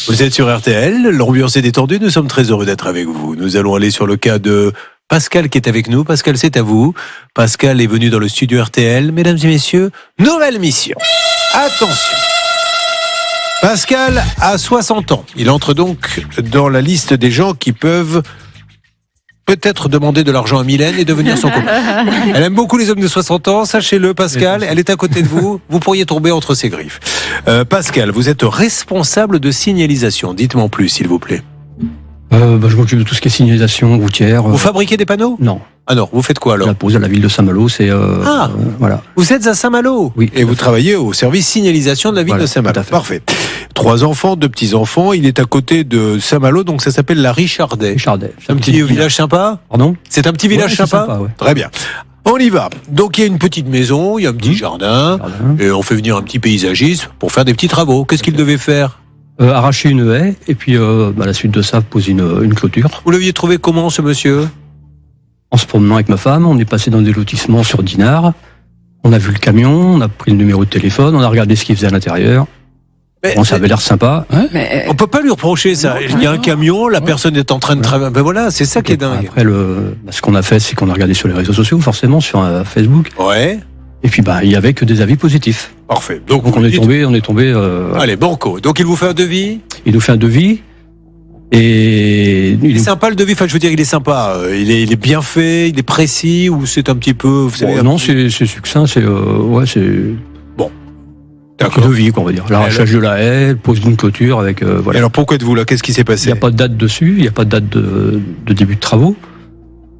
Vous êtes sur RTL, l'ambiance est détendue, nous sommes très heureux d'être avec vous. Nous allons aller sur le cas de Pascal qui est avec nous. Pascal, c'est à vous. Pascal est venu dans le studio RTL. Mesdames et messieurs, nouvelle mission. Attention. Pascal a 60 ans. Il entre donc dans la liste des gens qui peuvent peut-être demander de l'argent à Mylène et devenir son copain. Elle aime beaucoup les hommes de 60 ans, sachez-le Pascal, elle est à côté de vous, vous pourriez tomber entre ses griffes. Pascal, vous êtes responsable de signalisation, dites-moi en plus s'il vous plaît. Je m'occupe de tout ce qui est signalisation routière. Vous fabriquez des panneaux ? Non. Ah non, vous faites quoi alors ? Je la pose à la ville de Saint-Malo, c'est... voilà. Vous êtes à Saint-Malo ? Oui. Et vous travaillez au service signalisation de la ville de Saint-Malo. Parfait. 3 enfants, 2 petits-enfants, il est à côté de Saint-Malo, donc ça s'appelle la Richardet. Richardet. C'est un petit village sympa ? Pardon ? C'est un petit village sympa, ouais. Très bien. On y va. Donc il y a une petite maison, il y a un petit jardin, et on fait venir un petit paysagiste pour faire des petits travaux. Qu'est-ce qu'il devait faire ? Arracher une haie, et puis à la suite de ça, poser une clôture. Vous l'aviez trouvé comment ce monsieur ? En se promenant avec ma femme, on est passé dans des lotissements sur Dinard, on a vu le camion, on a pris le numéro de téléphone, on a regardé ce qu'il faisait à l'intérieur. Bon, ça avait l'air sympa. Hein, on peut pas lui reprocher ça. Il y a un camion, la personne est en train de travailler. Ben voilà, c'est ça qui est dingue. Après, ce qu'on a fait, c'est qu'on a regardé sur les réseaux sociaux, forcément, sur Facebook. Ouais. Et puis, il y avait que des avis positifs. Parfait. Donc on est tombé. Allez, banco. Donc il vous fait un devis ? Il nous fait un devis. Et il est sympa le devis. Enfin, je veux dire, il est sympa. Il est bien fait, il est précis, ou c'est un petit peu. Vous savez, non, c'est succinct. C'est bon. D'accord. Devis, on va dire. L'arrachage de la haie, pose d'une clôture avec. Voilà. Et alors pourquoi êtes-vous là ? Qu'est-ce qui s'est passé ? Il n'y a pas de date dessus. Il n'y a pas de date de début de travaux.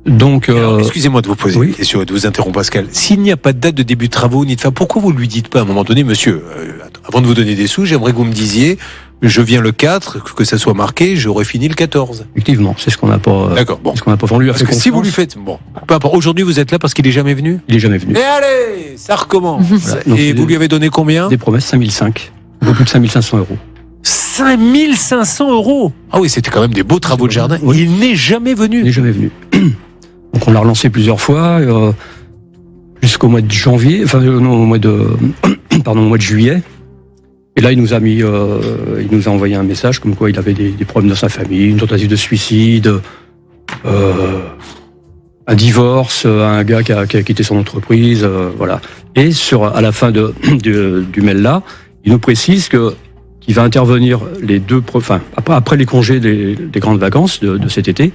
Donc, alors, excusez-moi de vous poser une question et de vous interrompre, Pascal. S'il n'y a pas de date de début de travaux ni de fin, pourquoi vous lui dites pas à un moment donné, monsieur, avant de vous donner des sous, j'aimerais que vous me disiez, je viens le 4, que ça soit marqué, j'aurais fini le 14. Effectivement, c'est ce qu'on n'a pas. D'accord, bon. C'est ce qu'on n'a pas fait. On lui a parce fait que confiance. si vous lui faites, bon, peu importe. Aujourd'hui, vous êtes là parce qu'il est jamais venu. Il est jamais venu. Et allez, ça recommence. Voilà. Donc, et vous lui avez donné combien ? Des promesses, 5005. Un peu plus de 5500 euros. 5500 euros. Ah oui, c'était quand même des beaux travaux de jardin. Oui. Il n'est jamais venu. Il n'est jamais venu. Donc on l'a relancé plusieurs fois, jusqu'au mois de janvier, au mois de juillet. Et là, il nous a envoyé un message comme quoi il avait des problèmes dans sa famille, une tentative de suicide, un divorce, un gars qui a quitté son entreprise, voilà. Et à la fin du mail là, il nous précise qu'il va intervenir après les congés des grandes vacances de cet été.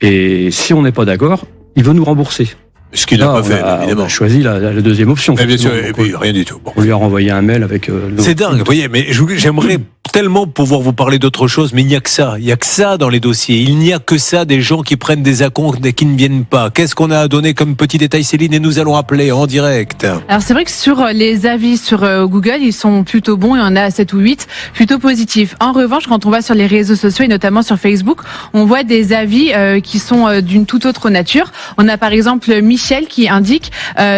Et si on n'est pas d'accord, il veut nous rembourser. Ce qu'il n'a pas fait, évidemment. On a choisi la deuxième option. Mais bien sûr, et puis rien du tout. Bon. On lui a renvoyé un mail avec... C'est dingue, vous voyez, mais j'aimerais tellement pouvoir vous parler d'autre chose, mais il n'y a que ça. Il n'y a que ça dans les dossiers. Il n'y a que ça, des gens qui prennent des acomptes et qui ne viennent pas. Qu'est-ce qu'on a à donner comme petit détail, Céline ? Et nous allons appeler en direct. Alors c'est vrai que sur les avis sur Google, ils sont plutôt bons. Il y en a 7 ou 8 plutôt positifs. En revanche, quand on va sur les réseaux sociaux et notamment sur Facebook, on voit des avis qui sont d'une toute autre nature. On a par exemple Michel qui indique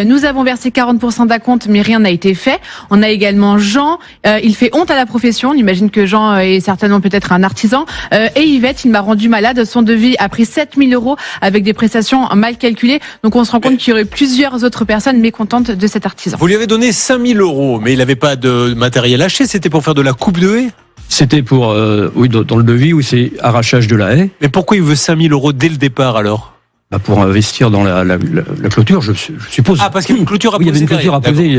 nous avons versé 40% d'acompte mais rien n'a été fait. On a également Jean, il fait honte à la profession. On imagine que Jean est certainement peut-être un artisan. Et Yvette, il m'a rendu malade. Son devis a pris 7000 € avec des prestations mal calculées. Donc on se rend compte qu'il y aurait plusieurs autres personnes mécontentes de cet artisan. Vous lui avez donné 5000 €, mais il n'avait pas de matériel acheté. C'était pour faire de la coupe de haie ? C'était pour, dans le devis, où c'est arrachage de la haie. Mais pourquoi il veut 5000 € dès le départ alors ? Pour investir dans la clôture, je suppose. Ah, parce qu'il y a une clôture à poser. Oui, il y avait une clôture à poser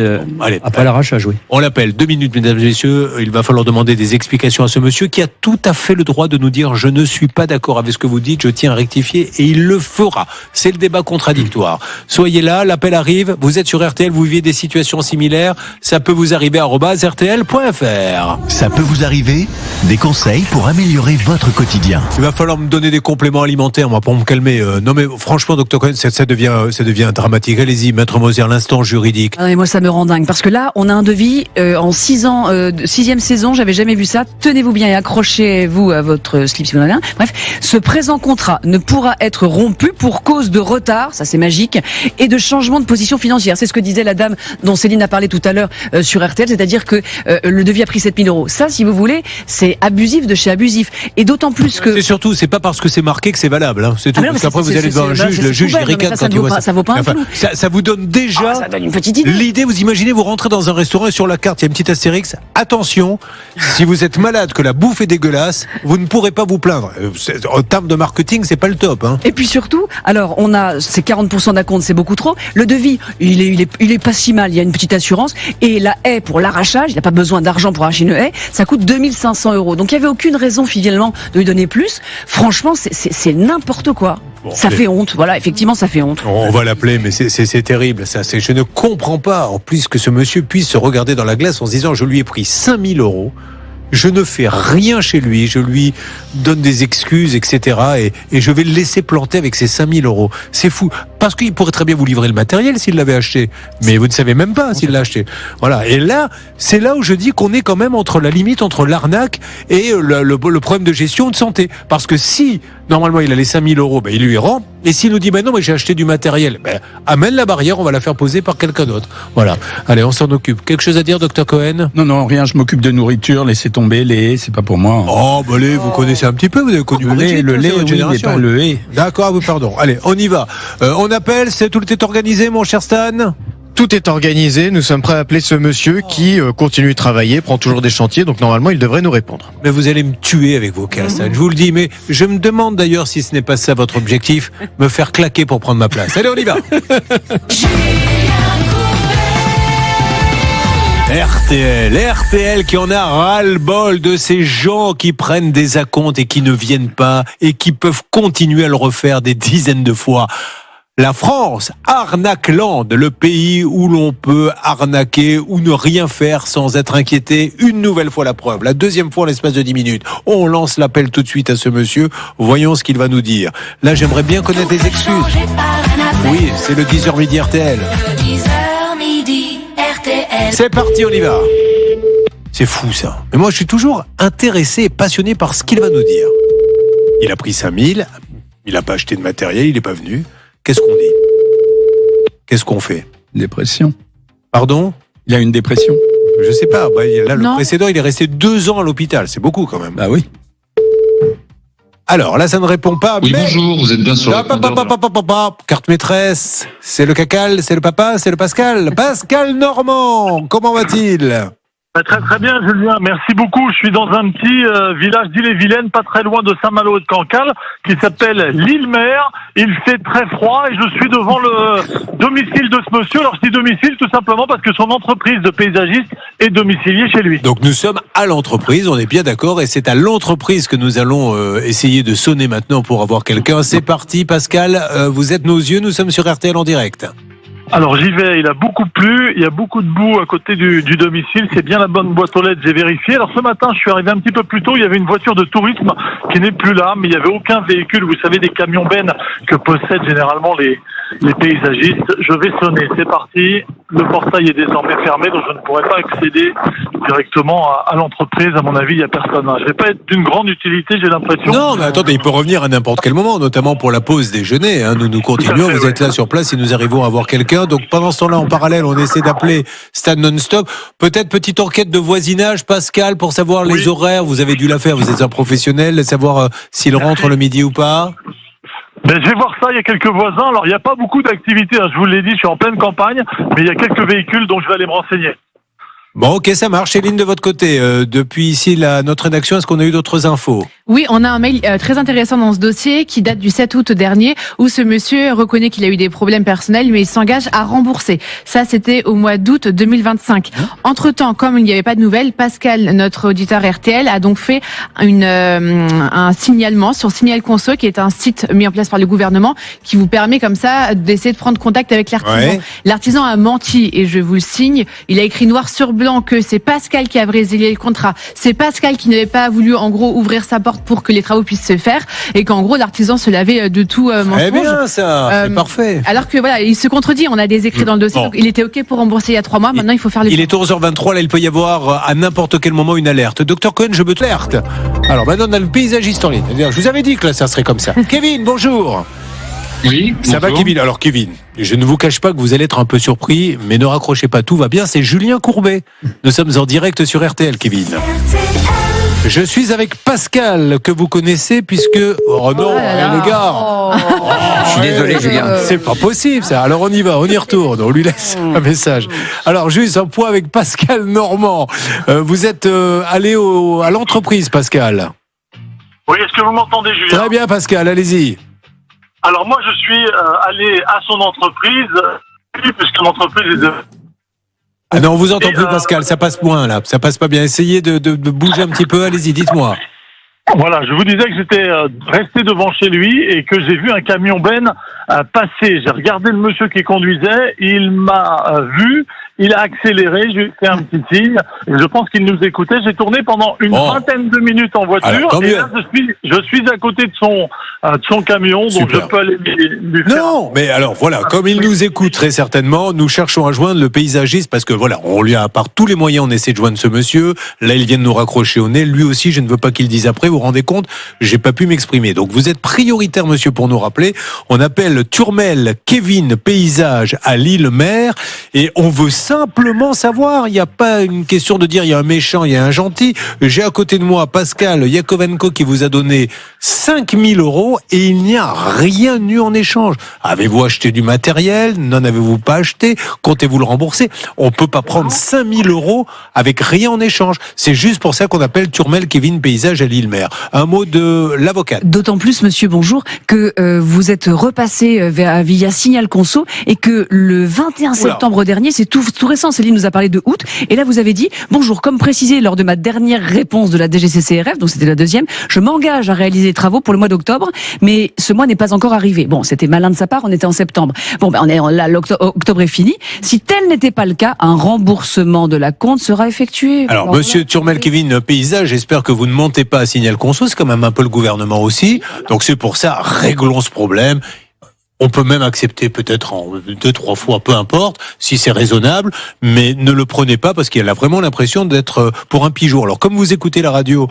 après l'arrachage, oui. On l'appelle. 2 minutes, mesdames et messieurs. Il va falloir demander des explications à ce monsieur qui a tout à fait le droit de nous dire « Je ne suis pas d'accord avec ce que vous dites, je tiens à rectifier » et il le fera. C'est le débat contradictoire. Soyez là, l'appel arrive. Vous êtes sur RTL, vous vivez des situations similaires. Ça peut vous arriver @rtl.fr. Ça peut vous arriver ? Des conseils pour améliorer votre quotidien. Il va falloir me donner des compléments alimentaires, moi, pour me calmer. Non mais franchement, docteur Cohen, ça devient dramatique. Allez-y, maître Moser, l'instant juridique. Ah, et moi, ça me rend dingue. Parce que là, on a un devis en 6 ans, 6e saison, j'avais jamais vu ça. Tenez-vous bien et accrochez-vous à votre slip si vous en avez un. Bref, ce présent contrat ne pourra être rompu pour cause de retard, ça c'est magique, et de changement de position financière. C'est ce que disait la dame dont Céline a parlé tout à l'heure sur RTL, c'est-à-dire que le devis a pris 7000 €. Ça, si vous voulez, c'est abusif de chez abusif. Et d'autant plus que... C'est surtout, c'est pas parce que c'est marqué que c'est valable. Hein. C'est tout. Ah, non, parce qu'après, vous allez devoir un juge, le juge il ricane quand il voit ça. Ça vaut pas un Enfin, flou. ça vous donne déjà Ça donne une petite idée. l'idée. Vous imaginez, vous rentrez dans un restaurant et sur la carte il y a une petite astérix. Attention, si vous êtes malade, que la bouffe est dégueulasse, vous ne pourrez pas vous plaindre. En termes de marketing, c'est pas le top. Hein. Et puis surtout, alors on a ces 40% d'acompte, c'est beaucoup trop. Le devis, il est pas si mal. Il y a une petite assurance et la haie pour l'arrachage, il n'a pas besoin d'argent pour arracher une haie. Ça coûte 2500 €. Donc il y avait aucune raison finalement de lui donner plus. Franchement, c'est n'importe quoi. Bon, ça fait honte. Voilà, effectivement, ça fait honte. On va l'appeler, mais c'est terrible. Ça, je ne comprends pas, en plus, que ce monsieur puisse se regarder dans la glace en se disant, je lui ai pris 5000 €. Je ne fais rien chez lui, je lui donne des excuses, etc. Et je vais le laisser planter avec ces 5000 €. C'est fou. Parce qu'il pourrait très bien vous livrer le matériel s'il l'avait acheté. Mais vous ne savez même pas s'il l'a acheté. Voilà. Et là, c'est là où je dis qu'on est quand même entre la limite entre l'arnaque et le problème de gestion de santé. Parce que si, normalement, il a les 5000 €, ben, il lui rend. Et s'il nous dit, ben non, mais j'ai acheté du matériel, ben, amène la barrière, on va la faire poser par quelqu'un d'autre. Voilà. Allez, on s'en occupe. Quelque chose à dire, Dr Cohen? Non, rien, je m'occupe de nourriture, laissez tomber les haies, c'est pas pour moi. Oh, bah les, vous connaissez un petit peu, vous avez connu Brigitte, le lait, c'est votre oui, mais génération. pas le haies. D'accord, oui, pardon. Allez, on y va. On appelle, tout est organisé, mon cher Stan? Tout est organisé, nous sommes prêts à appeler ce monsieur qui continue de travailler, prend toujours des chantiers, donc normalement il devrait nous répondre. Mais vous allez me tuer avec vos cas, Stan, je vous le dis, mais je me demande d'ailleurs si ce n'est pas ça votre objectif, me faire claquer pour prendre ma place. Allez, on y va. RTL qui en a ras-le-bol de ces gens qui prennent des acomptes et qui ne viennent pas et qui peuvent continuer à le refaire des dizaines de fois. La France, Arnaqueland, le pays où l'on peut arnaquer ou ne rien faire sans être inquiété. Une nouvelle fois la preuve, la deuxième fois en l'espace de 10 minutes. On lance l'appel tout de suite à ce monsieur. Voyons ce qu'il va nous dire. Là, j'aimerais bien connaître les excuses. Oui, c'est le 10h midi RTL. C'est parti, on y va. C'est fou ça. Mais moi, je suis toujours intéressé et passionné par ce qu'il va nous dire. Il a pris 5000, il n'a pas acheté de matériel, il n'est pas venu. Qu'est-ce qu'on dit? Qu'est-ce qu'on fait? Dépression. Pardon? Il a une dépression. Je sais pas. Bah, là, le Non. précédent, il est resté 2 ans à l'hôpital. C'est beaucoup quand même. Bah oui. Alors là, ça ne répond pas. Oui, mais... bonjour, vous êtes bien sur le répondeur. Carte maîtresse. C'est le cacal, c'est le papa, c'est le Pascal. Pascal Normand, comment va-t-il? Très très bien Julien, merci beaucoup. Je suis dans un petit village d'Ille-et-Vilaine, pas très loin de Saint-Malo et de Cancale, qui s'appelle l'Île-Mer. Il fait très froid et je suis devant le domicile de ce monsieur. Alors je dis domicile tout simplement parce que son entreprise de paysagiste est domiciliée chez lui. Donc nous sommes à l'entreprise, on est bien d'accord, et c'est à l'entreprise que nous allons essayer de sonner maintenant pour avoir quelqu'un. C'est parti Pascal, vous êtes nos yeux, nous sommes sur RTL en direct. Alors j'y vais, il a beaucoup plu, il y a beaucoup de boue à côté du domicile, c'est bien la bonne boîte aux lettres, j'ai vérifié. Alors ce matin, je suis arrivé un petit peu plus tôt, il y avait une voiture de tourisme qui n'est plus là, mais il n'y avait aucun véhicule, vous savez, des camions bennes que possèdent généralement les paysagistes. Je vais sonner, c'est parti. Le portail est désormais fermé, donc je ne pourrai pas accéder directement à l'entreprise. À mon avis, il n'y a personne. Je ne vais pas être d'une grande utilité, j'ai l'impression. Non, mais attendez, il peut revenir à n'importe quel moment, notamment pour la pause déjeuner. Hein. Nous continuons, vous êtes là sur place et nous arrivons à voir quelqu'un. Donc pendant ce temps-là, en parallèle, on essaie d'appeler Stan Non-Stop. Peut-être petite enquête de voisinage, Pascal, pour savoir les horaires. Vous avez dû la faire, vous êtes un professionnel, savoir s'il rentre le midi ou pas. Ben, je vais voir ça, il y a quelques voisins. Alors, il n'y a pas beaucoup d'activités, hein, je vous l'ai dit, je suis en pleine campagne, mais il y a quelques véhicules, donc je vais aller me renseigner. Bon, ok, ça marche. Céline, de votre côté, depuis ici, notre rédaction, est-ce qu'on a eu d'autres infos? Oui, on a un mail très intéressant dans ce dossier qui date du 7 août dernier où ce monsieur reconnaît qu'il a eu des problèmes personnels mais il s'engage à rembourser. Ça, c'était au mois d'août 2025. Entre-temps, comme il n'y avait pas de nouvelles, Pascal, notre auditeur RTL, a donc fait un signalement sur Signal Conso qui est un site mis en place par le gouvernement qui vous permet comme ça d'essayer de prendre contact avec l'artisan. Ouais. L'artisan a menti et je vous le signe. Il a écrit noir sur blanc que c'est Pascal qui a résilié le contrat. C'est Pascal qui n'avait pas voulu en gros ouvrir sa porte pour que les travaux puissent se faire et qu'en gros l'artisan se lavait de tout mensonge. Eh bien, ça, c'est parfait. Alors que voilà, il se contredit, on a des écrits dans le dossier, Bon. donc il était OK pour rembourser il y a 3 mois, maintenant il faut faire les Il est 11h23, là il peut y avoir à n'importe quel moment une alerte. Docteur Cohen, je me alerte. Alors maintenant on a le paysagiste en ligne. C'est-à-dire, je vous avais dit que là ça serait comme ça. Kevin, bonjour. Oui, Ça va Kevin? Alors Kevin, je ne vous cache pas que vous allez être un peu surpris, mais ne raccrochez pas, tout va bien, c'est Julien Courbet. Nous sommes en direct sur RTL, Kevin. RTL. Je suis avec Pascal, que vous connaissez, puisque... Oh non, les gars. Je suis désolé, Julien. C'est pas possible, ça. Alors on y va, on y retourne, on lui laisse un message. Alors juste un point avec Pascal Normand. Vous êtes allé à l'entreprise, Pascal. Oui, est-ce que vous m'entendez, Julien? Très bien, Pascal, allez-y. Alors moi, je suis allé à son entreprise, puisque l'entreprise est de... Ah non, on vous entend plus, Pascal, ça passe moins, là. Ça passe pas bien. Essayez de bouger un petit peu, allez-y, dites-moi. Voilà, je vous disais que j'étais resté devant chez lui et que j'ai vu un camion Ben passer. J'ai regardé le monsieur qui conduisait, il m'a vu, il a accéléré, j'ai fait un petit signe, et je pense qu'il nous écoutait. J'ai tourné pendant une vingtaine de minutes en voiture, alors, et là je suis à côté de son camion, donc Super. je peux aller lui faire... Non, mais alors voilà, comme il nous écoute très certainement, nous cherchons à joindre le paysagiste parce que voilà, on lui a par tous les moyens, on essaie de joindre ce monsieur. Là, il vient de nous raccrocher au nez. Lui aussi, je ne veux pas qu'il dise après. Vous vous rendez compte, j'ai pas pu m'exprimer. Donc vous êtes prioritaire, monsieur, pour nous rappeler. On appelle Turmel Kevin Paysage à Lille-Mer et on veut simplement savoir. Il n'y a pas une question de dire il y a un méchant, il y a un gentil. J'ai à côté de moi Pascal Yakovenko qui vous a donné 5 000 € et il n'y a rien eu en échange. Avez-vous acheté du matériel? N'en avez-vous pas acheté? Comptez-vous le rembourser? On peut pas prendre 5 000 € avec rien en échange. C'est juste pour ça qu'on appelle Turmel Kevin Paysage à Lille-Mer. Un mot de l'avocate. D'autant plus, monsieur, bonjour, que vous êtes repassé via Signal Conso et que le 21 septembre dernier, c'est tout récent, Céline nous a parlé de août, et là vous avez dit, bonjour, comme précisé lors de ma dernière réponse de la DGCCRF, donc c'était la deuxième, je m'engage à réaliser des travaux pour le mois d'octobre, mais ce mois n'est pas encore arrivé. Bon, c'était malin de sa part, on était en septembre. Bon, ben là, octobre est fini. Si tel n'était pas le cas, un remboursement de la compte sera effectué. Alors, monsieur Turmel Kevin Paysage, j'espère que vous ne montez pas à Signal Conso, c'est quand même un peu le gouvernement aussi. Donc c'est pour ça, réglons ce problème. On peut même accepter peut-être en 2-3 fois, peu importe, si c'est raisonnable, mais ne le prenez pas parce qu'il a vraiment l'impression d'être pour un pigeon. Alors comme vous écoutez la radio,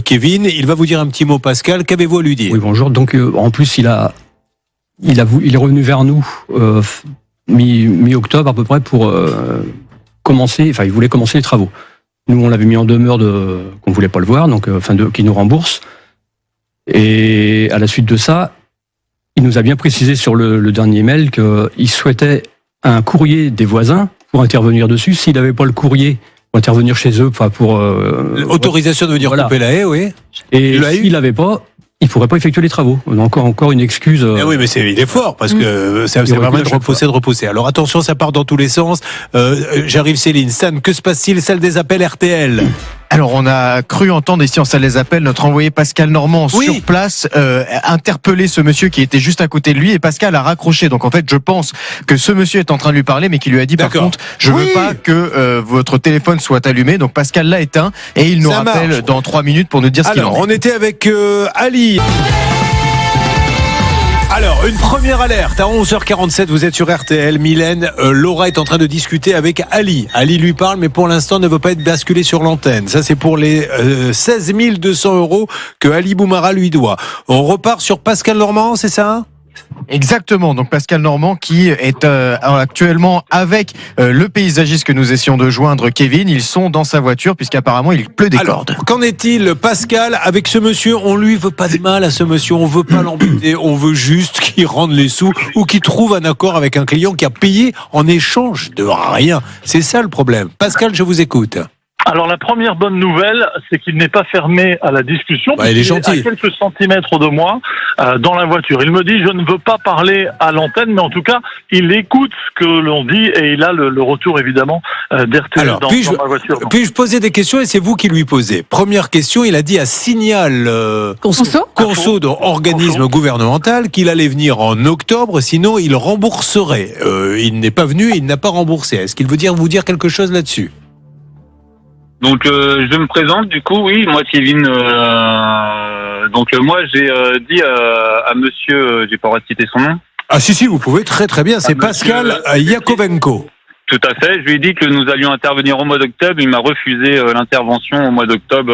Kevin, il va vous dire un petit mot, Pascal. Qu'avez-vous à lui dire? Oui, bonjour. Donc en plus, il est revenu vers nous mi-octobre à peu près pour commencer. Enfin, il voulait commencer les travaux. Nous, on l'avait mis en demeure qu'on voulait pas le voir, donc qu'il nous rembourse. Et à la suite de ça, il nous a bien précisé sur le dernier mail qu'il souhaitait un courrier des voisins pour intervenir dessus. S'il n'avait pas le courrier pour intervenir chez eux, enfin pour autorisation de venir couper la haie, oui. Et s'il l'avait pas, il pourrait pas effectuer les travaux. On a encore une excuse. Eh oui, mais il est fort parce que ça permet de repousser. Alors attention, ça part dans tous les sens. J'arrive, Céline. Stan, que se passe-t-il? Salle des appels RTL. Alors, on a cru entendre ici en salle des appels notre envoyé Pascal Normand sur place interpeller ce monsieur qui était juste à côté de lui, et Pascal a raccroché. Donc en fait, je pense que ce monsieur est en train de lui parler, mais qui lui a dit par contre, je veux pas que votre téléphone soit allumé. Donc Pascal l'a éteint et il nous rappelle dans 3 minutes pour nous dire ce qu'il en est. Alors, on était avec Ali. Alors, une première alerte à 11h47, vous êtes sur RTL. Mylène, Laura est en train de discuter avec Ali. Ali lui parle, mais pour l'instant ne veut pas être basculé sur l'antenne. Ça, c'est pour les 16 200 € que Ali Boumara lui doit. On repart sur Pascal Normand, c'est ça ? Exactement, donc Pascal Normand qui est actuellement avec le paysagiste que nous essayons de joindre, Kevin. Ils sont dans sa voiture puisqu'apparemment il pleut des cordes. Qu'en est-il, Pascal, avec ce monsieur? On lui veut pas de mal à ce monsieur, on veut pas l'embêter, on veut juste qu'il rende les sous ou qu'il trouve un accord avec un client qui a payé en échange de rien. C'est ça le problème. Pascal, je vous écoute. Alors la première bonne nouvelle, c'est qu'il n'est pas fermé à la discussion. Il est gentil. À quelques centimètres de moi, dans la voiture. Il me dit, je ne veux pas parler à l'antenne, mais en tout cas, il écoute ce que l'on dit et il a le retour évidemment d'RTL dans ma voiture. Puis-je poser des questions et c'est vous qui lui posez. Première question, il a dit à Signal Conso, organisme gouvernemental, qu'il allait venir en octobre, sinon il rembourserait. Il n'est pas venu, il n'a pas remboursé. Est-ce qu'il veut vous dire quelque chose là-dessus? Donc je me présente du coup, oui, moi Kevin. Donc moi j'ai dit à monsieur, j'ai pas le droit de citer son nom. Ah si, vous pouvez, très très bien, c'est Pascal Yakovenko. Tout à fait, je lui ai dit que nous allions intervenir au mois d'octobre, il m'a refusé l'intervention au mois d'octobre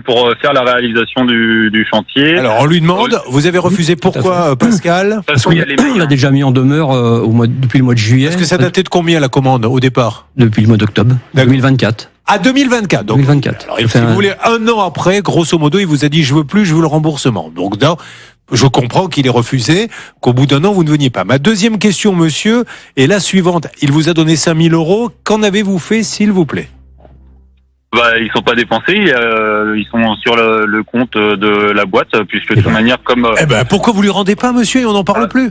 pour faire la réalisation du chantier. Alors on lui demande, vous avez refusé pourquoi, Pascal? Parce qu'il a déjà mis en demeure depuis le mois de juillet. Est-ce que ça datait de combien la commande au départ? Depuis le mois d'octobre 2024. À 2024. Donc, 2024. alors, si vous voulez, un an après, grosso modo, il vous a dit je veux plus, je veux le remboursement. Donc là, je comprends qu'il ait refusé, qu'au bout d'un an, vous ne veniez pas. Ma deuxième question, monsieur, est la suivante. Il vous a donné 5 000 €. Qu'en avez-vous fait, s'il vous plaît? Ils sont pas dépensés, ils sont sur le compte de la boîte, puisque de toute manière, comme... pourquoi vous lui rendez pas, monsieur, et on n'en parle plus?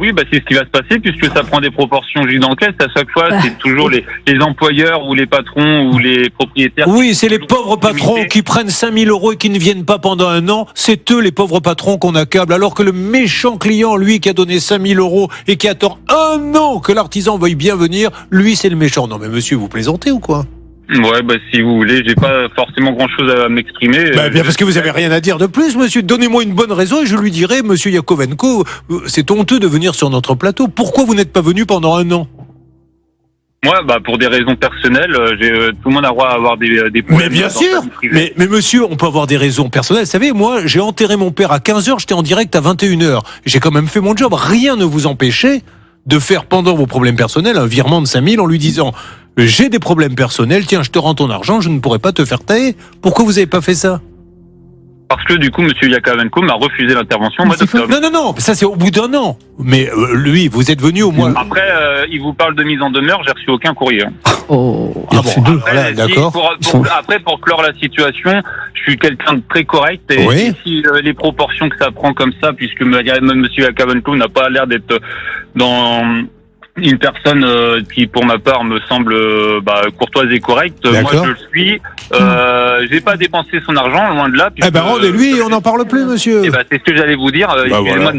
Oui, c'est ce qui va se passer, puisque ça prend des proportions gigantesques. À chaque fois, c'est toujours les employeurs ou les patrons ou les propriétaires. Oui, c'est les pauvres patrons qui prennent 5 000 € et qui ne viennent pas pendant un an. C'est eux, les pauvres patrons, qu'on accable. Alors que le méchant client, lui, qui a donné 5 000 € et qui attend un an que l'artisan veuille bien venir, lui, c'est le méchant. Non, mais monsieur, vous plaisantez ou quoi? Ouais, si vous voulez, j'ai pas forcément grand-chose à m'exprimer. Bien parce que vous avez rien à dire de plus, monsieur. Donnez-moi une bonne raison et je lui dirai, monsieur Yakovenko, c'est honteux de venir sur notre plateau. Pourquoi vous n'êtes pas venu pendant un an? Moi, pour des raisons personnelles, tout le monde a le droit à avoir des problèmes. Mais bien sûr. Mais monsieur, on peut avoir des raisons personnelles. Vous savez, moi, j'ai enterré mon père à 15h, j'étais en direct à 21h. J'ai quand même fait mon job. Rien ne vous empêchait de faire pendant vos problèmes personnels un virement de 5 000 en lui disant j'ai des problèmes personnels, tiens, je te rends ton argent, je ne pourrais pas te faire tailler. Pourquoi vous n'avez pas fait ça? Parce que du coup, monsieur Yakovenko m'a refusé l'intervention au mois d'octobre. Non, ça c'est au bout d'un an. Mais lui, vous êtes venu au mois... Après, il vous parle de mise en demeure, j'ai reçu aucun courrier. Voilà, d'accord. Après, pour clore la situation, je suis quelqu'un de très correct. Et si les proportions que ça prend comme ça, puisque monsieur Yakovenko n'a pas l'air d'être dans... une personne qui, pour ma part, me semble courtoise et correcte. Moi, je le suis. J'ai pas dépensé son argent, loin de là. Rendez-lui, on n'en parle plus, monsieur. C'est ce que j'allais vous dire. Excusez-moi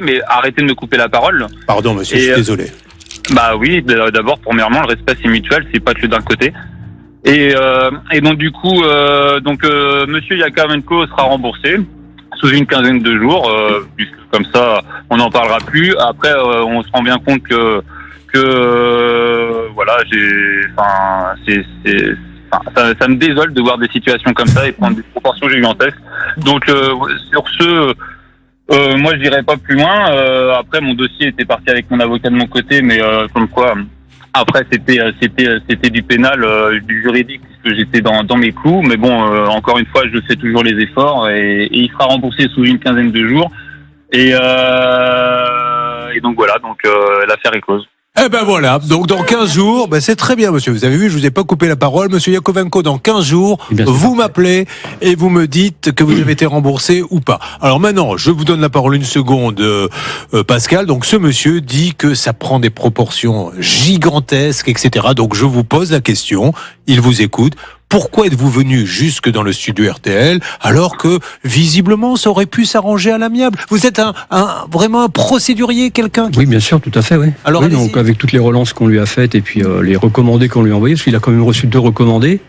mais arrêtez de me couper la parole. Pardon, monsieur, je suis désolé. Oui, d'abord, premièrement, le respect, c'est mutuel, c'est pas que d'un côté. Et donc, du coup, monsieur Yakovenko sera remboursé sous une quinzaine de jours, puisque comme ça, on n'en parlera plus. Après, on se rend bien compte que ça me désole de voir des situations comme ça et prendre des proportions gigantesques. Donc, sur ce, moi, je dirais pas plus loin. Après, mon dossier était parti avec mon avocat de mon côté, mais comme quoi. Après, c'était du pénal, du juridique, puisque j'étais dans mes clous. Mais bon, encore une fois, je fais toujours les efforts et il sera remboursé sous une quinzaine de jours. Et donc voilà, l'affaire est close. Voilà, donc dans 15 jours, c'est très bien, monsieur. Vous avez vu, je vous ai pas coupé la parole. Monsieur Yakovenko, dans 15 jours, vous m'appelez et vous me dites que vous avez été remboursé ou pas. Alors maintenant, je vous donne la parole une seconde, Pascal. Donc ce monsieur dit que ça prend des proportions gigantesques, etc. Donc je vous pose la question, il vous écoute. Pourquoi êtes-vous venu jusque dans le studio RTL alors que visiblement ça aurait pu s'arranger à l'amiable? Vous êtes vraiment un procédurier, quelqu'un qui... Oui, bien sûr, tout à fait, oui. Alors, oui, donc avec toutes les relances qu'on lui a faites et puis les recommandés qu'on lui a envoyés, parce qu'il a quand même reçu 2 recommandés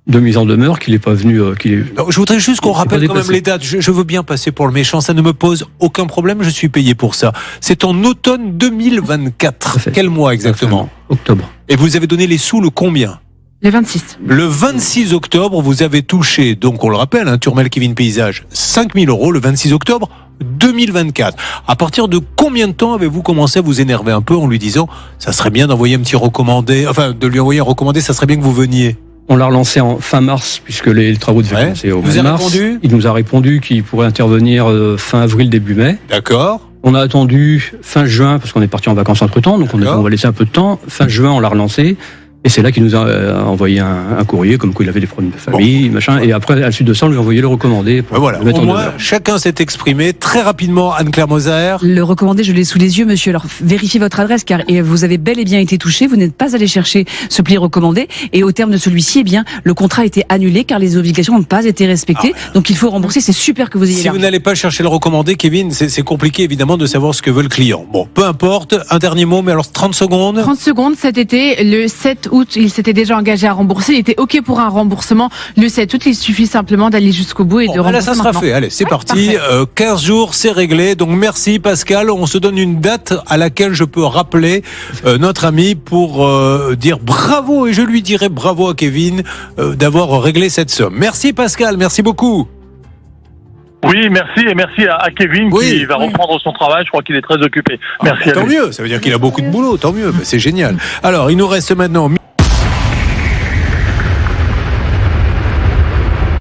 de mise en demeure, qu'il n'est pas venu... Non, je voudrais juste qu'on rappelle quand même les dates. Je veux bien passer pour le méchant, ça ne me pose aucun problème, je suis payé pour ça. C'est en automne 2024. Quel mois exactement? Octobre. Et vous avez donné les sous le combien? Le 26. Le 26 octobre, vous avez touché, donc on le rappelle, Turmel Kevin Paysage, 5 000 € le 26 octobre 2024. À partir de combien de temps avez-vous commencé à vous énerver un peu en lui disant ça serait bien d'envoyer un petit recommandé, de lui envoyer un recommandé, ça serait bien que vous veniez? On l'a relancé en fin mars, puisque les travaux devaient commencer au mois de mars. Il nous a répondu qu'il pourrait intervenir fin avril, début mai. D'accord. On a attendu fin juin, parce qu'on est parti en vacances entre-temps, donc on va laisser un peu de temps. Fin juin, on l'a relancé. Et c'est là qu'il nous a envoyé un courrier, comme quoi il avait des problèmes de famille, machin. Et après, à la suite de ça, on lui a envoyé le recommandé. Pour le mettre au moins, chacun s'est exprimé très rapidement. Anne-Claire Moser. Le recommandé, je l'ai sous les yeux, monsieur. Alors, vérifiez votre adresse, car vous avez bel et bien été touché. Vous n'êtes pas allé chercher ce pli recommandé. Et au terme de celui-ci, le contrat a été annulé, car les obligations n'ont pas été respectées. Donc, il faut rembourser. C'est super que vous ayez Si vous n'allez pas chercher le recommandé, Kevin, c'est compliqué, évidemment, de savoir ce que veut le client. Bon, peu importe. Un dernier mot, mais alors 30 secondes. 30 secondes cet été, le 7 août, il s'était déjà engagé à rembourser. Il était OK pour un remboursement le 7 août. Il suffit simplement d'aller jusqu'au bout et de rembourser. Là, ça sera fait. Allez, c'est parti. 15 jours, c'est réglé. Donc, merci Pascal. On se donne une date à laquelle je peux rappeler notre ami pour dire bravo. Et je lui dirai bravo à Kevin d'avoir réglé cette somme. Merci Pascal. Merci beaucoup. Oui, merci. Et merci à Kevin qui va reprendre son travail. Je crois qu'il est très occupé. Merci à lui. Tant mieux. Ça veut dire qu'il a beaucoup de boulot. Tant mieux. C'est génial. Alors, il nous reste maintenant...